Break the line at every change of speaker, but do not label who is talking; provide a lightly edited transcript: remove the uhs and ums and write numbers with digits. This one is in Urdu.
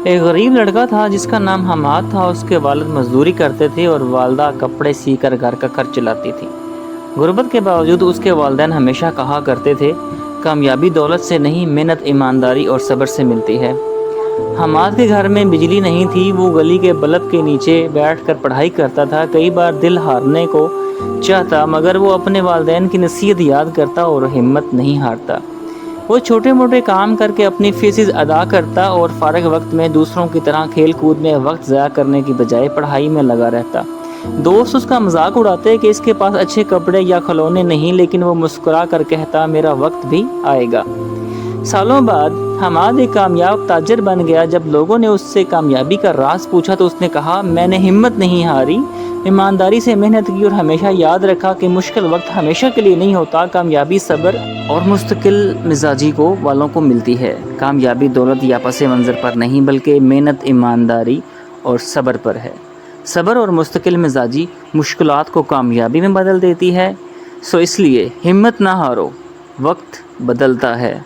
ایک غریب لڑکا تھا جس کا نام حماد تھا۔ اس کے والد مزدوری کرتے تھے اور والدہ کپڑے سی کر گھر کا خرچ چلاتی تھی۔ غربت کے باوجود اس کے والدین ہمیشہ کہا کرتے تھے، کامیابی دولت سے نہیں، محنت، ایمانداری اور صبر سے ملتی ہے۔ حماد کے گھر میں بجلی نہیں تھی، وہ گلی کے بلب کے نیچے بیٹھ کر پڑھائی کرتا تھا۔ کئی بار دل ہارنے کو چاہتا، مگر وہ اپنے والدین کی نصیحت یاد کرتا اور ہمت نہیں ہارتا۔ وہ چھوٹے موٹے کام کر کے اپنی فیسز ادا کرتا اور فارغ وقت میں دوسروں کی طرح کھیل کود میں وقت ضائع کرنے کی بجائے پڑھائی میں لگا رہتا۔ دوست اس کا مذاق اڑاتے کہ اس کے پاس اچھے کپڑے یا کھلونے نہیں، لیکن وہ مسکرا کر کہتا، میرا وقت بھی آئے گا۔ سالوں بعد حماد ایک کامیاب تاجر بن گیا۔ جب لوگوں نے اس سے کامیابی کا راز پوچھا تو اس نے کہا، میں نے ہمت نہیں ہاری، ایمانداری سے محنت کی اور ہمیشہ یاد رکھا کہ مشکل وقت ہمیشہ کے لیے نہیں ہوتا۔ کامیابی صبر اور مستقل مزاجی والوں کو ملتی ہے۔ کامیابی دولت یا پس منظر پر نہیں، بلکہ محنت، ایمانداری اور صبر پر ہے۔ صبر اور مستقل مزاجی مشکلات کو کامیابی میں بدل دیتی ہے۔ اس لیے ہمت نہ ہارو، وقت بدلتا ہے۔